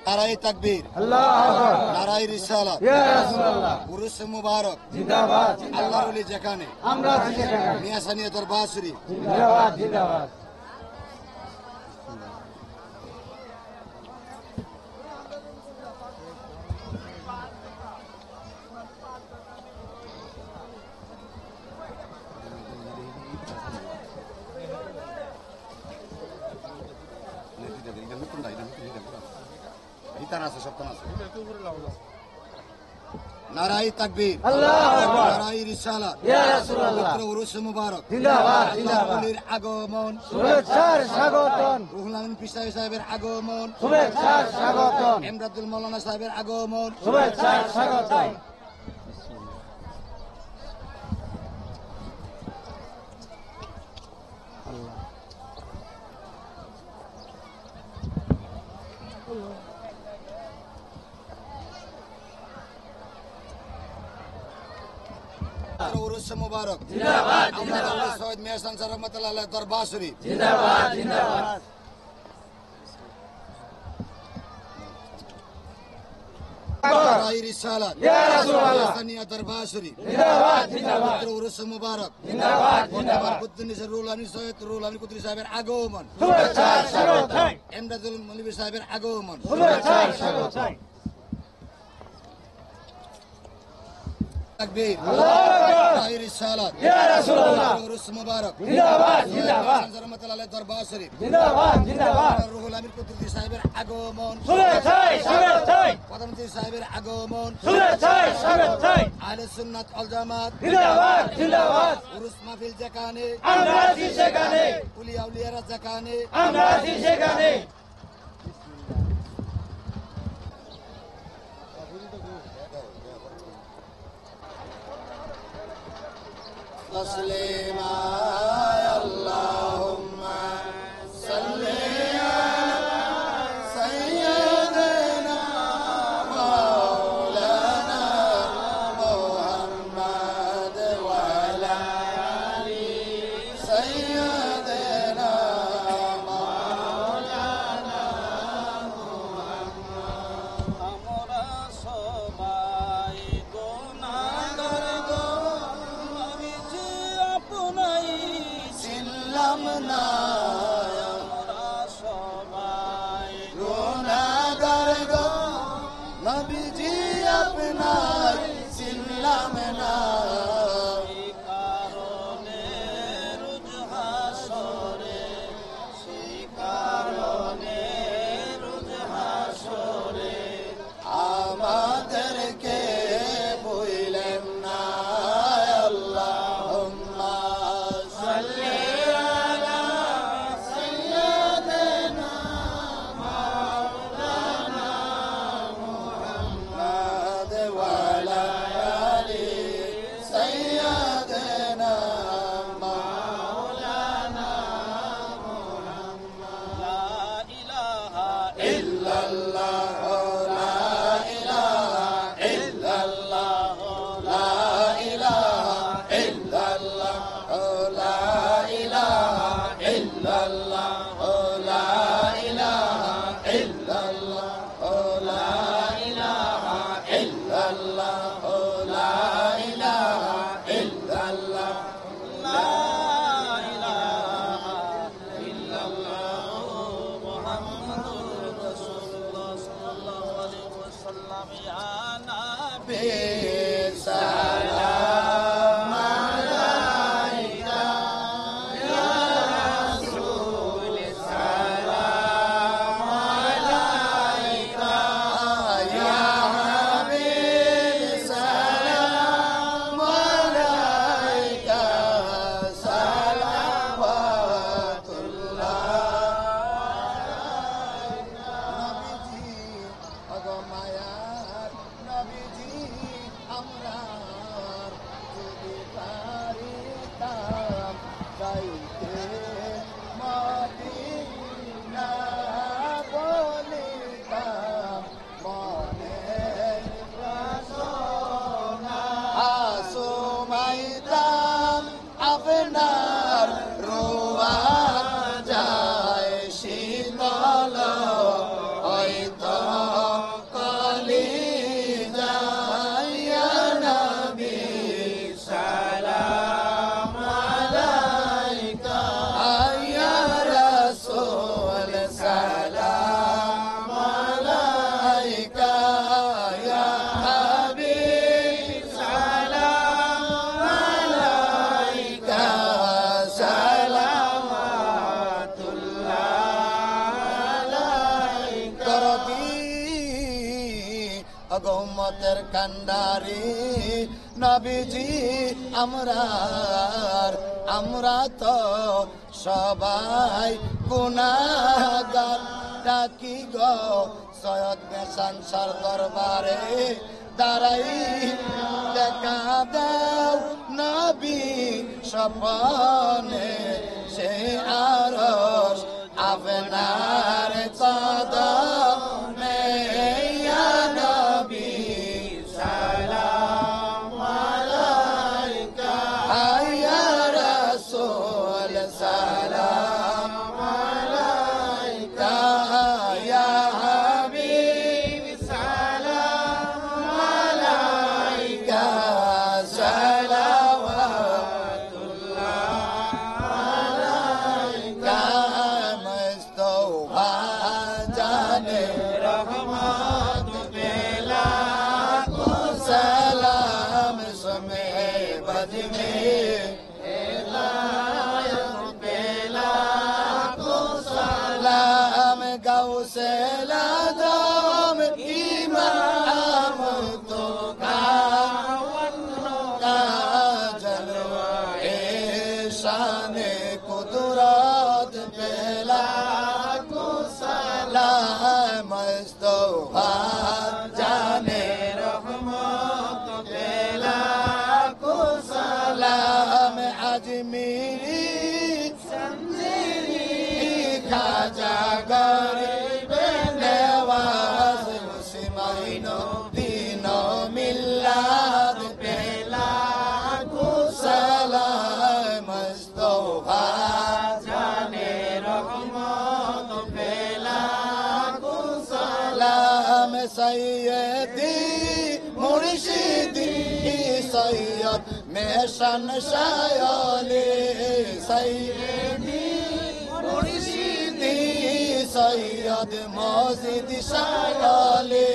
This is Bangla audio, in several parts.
নারায়ে তাকবীর, আল্লাহু আকবার, নারায়ে রিসালাত, ইয়া রাসূলুল্লাহ, উরুস মুবারক, জিন্দাবাদ, আল্লাহর ওলি যেখানে, আমরা যেখানে, মিয়া সানিয়া দরবার শরীফ, জিন্দাবাদ, জিন্দাবাদ। নারায়ে তাকবীর, আল্লাহু আকবার, নারায়ে রিসালাত, ইয়া রাসূলুল্লাহ, উরুস মুবারক, জিন্দাবাদ, আল্লাহর জিন্দাবাদ। ওলির আগমন, শুভেচ্ছার স্বাগতম, রুহুল আমিন পীর সাহেবের আগমন, শুভেচ্ছার স্বাগতম, এমদাদুল মাওলানা সাহেবের আগমন, শুভেচ্ছার স্বাগতম। উরুস মুবারক, জিন্দাবাদ, জিন্দাবাদ। সৈয়দ মিয়া সানসার রহমাতুল্লাহ আলাইহি দরবার শরীফ, জিন্দাবাদ, জিন্দাবাদ। নারায়ে রিসালাত, ইয়া রাসূলুল্লাহ, মিয়া সানিয়া দরবার শরীফ, জিন্দাবাদ, জিন্দাবাদ, উরুস মুবারক, জিন্দাবাদ, জিন্দাবাদ। কুদ্দুসের রুহুল আমিন সৈয়দ রুহুল আমিন কুদ্দুস সাহেবের আগমন, শুভেচ্ছার স্বাগতম, এমদাদুল মৌলভী সাহেবের আগমন, শুভেচ্ছার স্বাগতম। তাকবীর, আল্লাহু আকবার, নারায়ে রিসালাত, ইয়া রাসূলুল্লাহ, উরুস মুবারক, জিন্দাবাদ, জিন্দাবাদ, সানসার রহমাতুল্লাহ আলাইহি দরবার শরীফ, জিন্দাবাদ, জিন্দাবাদ। রুহুল আমিন কুদ্দুস সাহেবের আগমন, শুভেচ্ছায়, শুভেচ্ছায়, প্রধানমন্ত্রী সাহেবের আগমন, শুভেচ্ছায়, শুভেচ্ছায়। আহলে সুন্নাত ওয়াল জামাত, জিন্দাবাদ, জিন্দাবাদ, উরুস মাহফিল যেখানে, আমরা আছি সেখানে, উলিয়া উলিয়ারা যেখানে, আমরা আছি সেখানে। তসলিমা আল্লাহুম্মা সাল্লি আলা সাইয়্যিদিনা মাওলানা মুহাম্মাদ ওয়া আলা আলি সাইয়্যিদিনা মাওলানা আমরা সবাই গুনাহগার গো, আমি যে আপনাই ছিলাম না আমরা সবাই গুনাহগার গো, নবীজি আপনার ছিলাম না, এই কারণে রোজ হাসরে, সেই কারণে রোজ হাসরে আমাদেরকে বইলেন না, আল্লাহুম্মা সাল্লি আলা সাইয়্যিদিনা মাওলানা মুহাম্মাদ ওয়া আলা আলি সাইয়্যিদিনা মাওলানা লা ইলাহা ইল্লাল্লাহ, লা ইলাহা ইল্লাল্লাহ, লা ইলাহা ইল্লাল্লাহ, লা ইলাহা ইল্লাল্লাহ, লা ইলাহা ইল্লাল্লাহ, লা ইলাহা ইল্লাল্লাহ, লা ইলাহা ইল্লাল্লাহ, লা ইলাহা ইল্লাল্লাহ মুহাম্মাদুর রাসূলুল্লাহ সাল্লাল্লাহু আলাইহি ওয়াসাল্লাম। ইয়া নবী সালাম আলাইকা ইয়া রাসূল, সালাম আলাইকা ইয়া হাবিব, সালাম আলাইকা সালাওয়াতুল্লাহ নবীজি অগমায়ার নবীজি আমরার যদি পারিতাম যাইতে মদিনা বলিতাম মনের বাসনা, আসমাইতাম আপনার রোয়া যায় শীতল হয়তো কান্ডারি নবীজি আমরা তো সবাই গুনাহগার ডাকি গো সৈয়দ মেশান সার দরবারে দাঁড়াই দেখা দাও নবী স্বপনে সে আরশ আপনার কদমে ইয়া নবী সালাম আলাইকা ইয়া রাসূল সালাম আলাইকা ইয়া হাবিব সালাম আলাইকা سلام إمام جلوة شان قدرات بلا سلام مصطفى جانے رحمت بلا سلام اجمیری খাজা গরিব নেওয়াজ মুসলিমাইন দিন মিল্লাত পেলা সালাম মুস্তাফা জানে রহমত পেলা সালাম সাইয়্যিদি মুর্শিদি সৈয়দ মেশান শায়লি সাইয়্যিদি সৈয়দ মজিদ শায়লি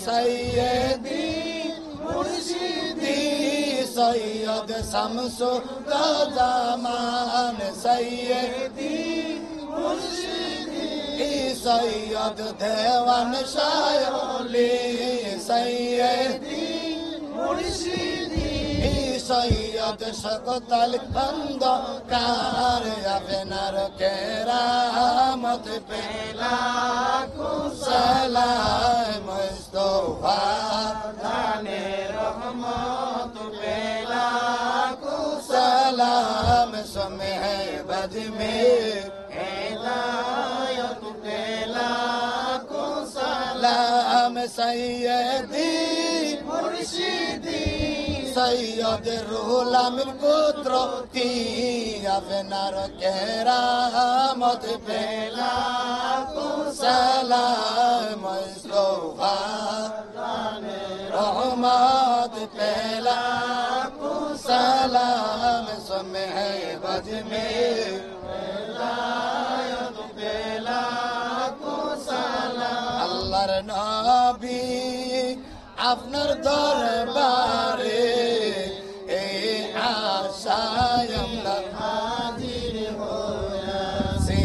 সৈয়দি মুর্শিদি সৈয়দ শামসু জামান সৈয়দি মুর্শিদি সৈয়দ দেওয়ান শায়লি সৈয়দি মুর্শিদি সৈয়দ শকতাল খন্দকার আপনার কেরামত পেলা সালাম মুস্তাফা জানে রহমত পেলা সালাম সমে বজমে হেদায়ত পেলা সালাম সৈয়দি মুর্শিদি সৈয়দ রুহুল আমিন পুত্র কি আপনার কেরামত পেলা সালাম মুস্তাফা জানে রহমত পেলা সালাম সমে বজমে হেদায়ত পেলা সালাম আল্লাহর নবী আপনার দরবারে এই আশায় আমরা হাজির হয়েছি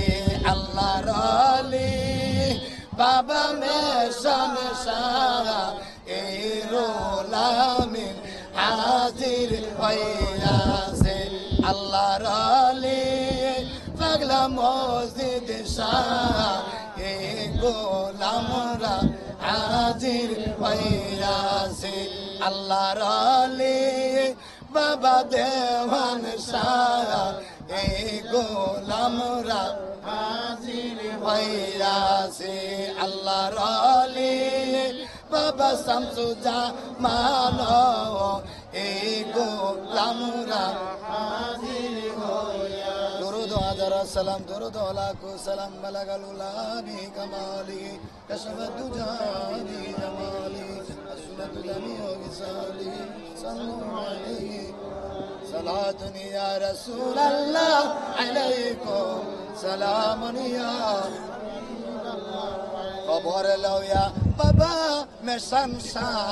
আল্লাহর আলী বাবা মেশান শাহ এই রুহুল আমিন হাজির হইয়াছে আল্লাহর আলী পাগলা মসজিদ শাহ এই গোলামরা হাজির হইয়াছে আল্লাহর আলী বাবা দেওয়ান শাহ এই গোলামরা হাজির হইয়াছে আল্লাহর আলী বাবা শামসু জামান এই গোলামরা হাজির হইয়াছে দুরুদ হাজার সালাম দুরুদ লাখো সালাম বালাগাল উলাবি কামালি كشف الدجى بجماله أسنة جميع وصاله صلوا عليه صلاة يا رسول الله عليكم سلام يا খবর লও ইয়া বাবা মেশান শাহ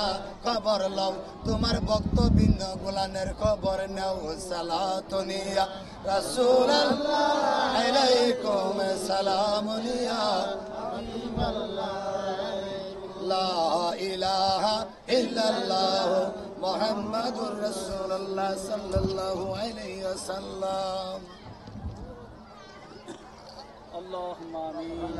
খবর লও তোমার বক্তবৃন্দ গুলানের খবর নাও সালাতুন ইয়া রাসূলুল্লাহ আলাইকুম সালামুন ইয়া লা ইলাহা ইল্লাল্লাহ মুহাম্মাদুর রাসূলুল্লাহ সাল্লাল্লাহু আলাইহি ওয়াসাল্লাম। اللهم آمين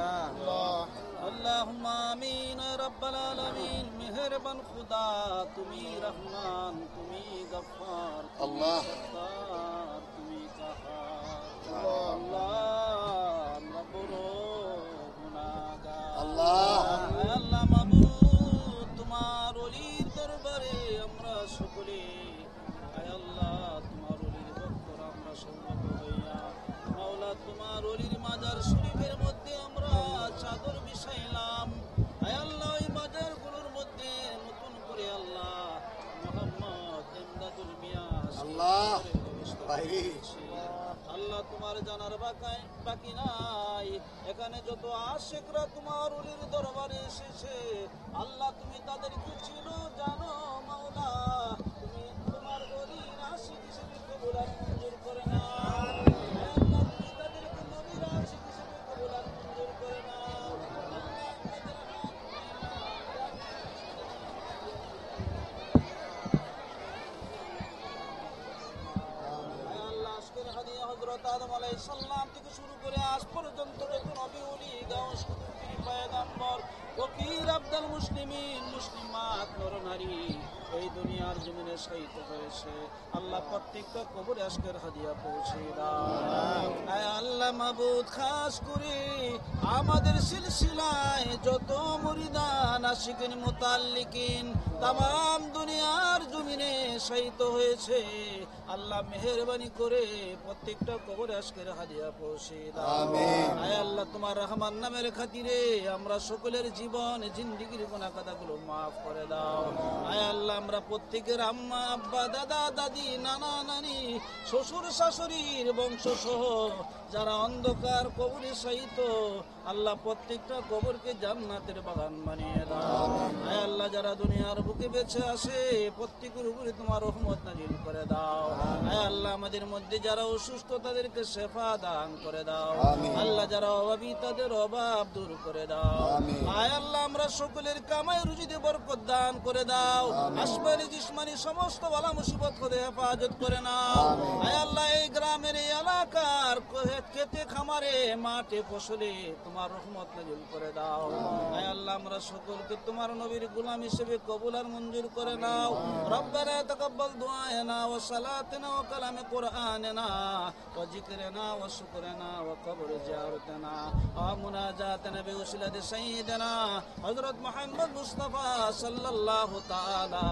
اللهم آمين رب العالمين মেহেরবান খুদা তুমি রহমান তুমি গফফার আল্লাহ তুমি কাহার আল্লাহ আমরা বড় গুনাহগার আল্লাহ আল্লাহ মাবুদ তোমার ওলির দরবারে আমরা সকলে আয় আল্লাহ তোমার ওলির ভক্ত আমরা সম্মত হইয়া মাওলা তোমার ওলির মাজার শরীফের মধ্যে আমরা চাদর বিছাইলাম আয় আল্লাহ ওই মাজারগুলোর মধ্যে নতুন করে আল্লাহ মুহাম্মদ ইমদাদুল মিয়া আল্লাহ ভাই আল্লাহ তোমার জানার বাকি নাই এখানে যত আশিকরা তোমার ওলির দরবারে এসেছে আল্লাহ তুমি তাদেরকে চিনো জানো মাওলা তুমি তোমার ওলির আশিক হিসেবে কবুল আর মঞ্জুর করে নাও আল্লাহ তুমি তাদেরকে নবীর আশিক হিসেবে কবুল আর মঞ্জুর করে নাও আল্লাহ আজকের হাদিয়া হযরত আদম আলাইহিস সালাম থেকে শুরু করে আজ পর্যন্ত যত নবী ওলি গাউস কুতুব পীর পয়গম্বর ফকির আব্দুল মুসলিমিন মুসলিমাত নর নারী এই দুনিয়ার জমিনে শহীদ হয়েছে আল্লাহ প্রত্যেকটা কবরে আজকের হাদিয়া পৌঁছে দাও আয় আল্লাহ মাবুদ খাস করে আমাদের সিলসিলায় যত মুরিদান আশিকিন মুতাল্লিকিন तमाम দুনিয়ার জমিনে শহীদ হয়েছে আল্লাহ মেহেরবানি করে প্রত্যেকটা কবরে আজকের হাদিয়া পৌঁছে দাও আমিন আয় আল্লাহ তোমার রহমান নামের খাতিরে আমরা সকলের জীবন জিন্দেগীর গুনাহ কাদাগুলো maaf করে দাও আয় আল্লাহ আমরা প্রত্যেকের আম্মা আব্বা দাদা দাদি নানা নানি শ্বশুর শাশুড়ির বংশ সহ যারা অন্ধকার কবরে শহীদ আল্লাহ প্রত্যেকটা কবরকে জান্নাতের বাগান বানিয়ে দাও আয় আল্লাহ যারা দুনিয়ার বুকে বেঁচে আসে প্রত্যেকের উপরে তোমার রহমত নাজিল করে দাও আয় আল্লাহ আমাদের মধ্যে যারা অসুস্থ তাদেরকে শেফা দান করে দাও আল্লাহ যারা অভাবী তাদের অভাব দূর করে দাও আয় আল্লাহ আমরা সকলের কামাই রুজিতে বরকত দান করে দাও আসমানি জিসমানি সমস্ত বালা মুসিবত থেকে হেফাজত করে নাও আয় আল্লাহ এই গ্রামের এই এলাকার খেতে খামারে মাঠে ফসলে তোমার রহমত নাজিল করে দাও আয় আল্লাহ আমরা সকলকে তোমার নবীর গোলাম হিসেবে কবুল আর মঞ্জুর করে নাও রব্বানা তাকাব্বাল দুআনা ওয়া সালাতানা ওয়া কালামে কুরআনানা ওয়া যিকরানা ওয়া শুকরানা ওয়া কবর জিয়ারতানা ওয়া মুনাজাতানা বিউসিলাতি সাইয়্যিদিনা হযরত মুহাম্মদ মুস্তাফা সাল্লাল্লাহু তাআলা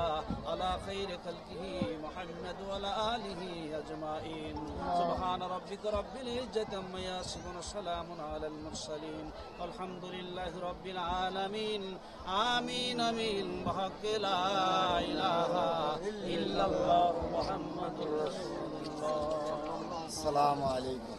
আলা খাইরি খালকিহি মুহাম্মদ ওয়া আলা আলিহি আজমাইন সুবহান রাব্বিকা রাব্বিল ইজ্জাতি আম্মা ইয়াসিফুন ওয়া সালামুন আলাল মুরসালিন আলহামদুলিল্লাহি রাব্বিল আলামিন আমিন আমিন بحق لا إله إلا الله محمد رسول الله السلام عليكم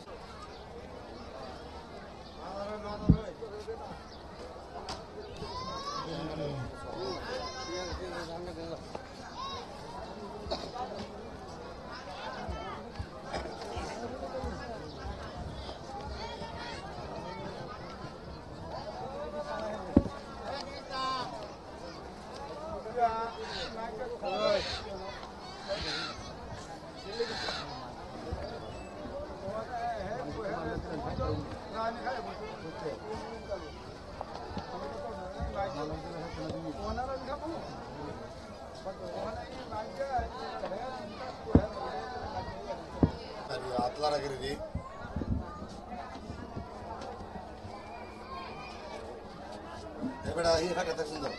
atlar agredi ebeda hi khata ta sundar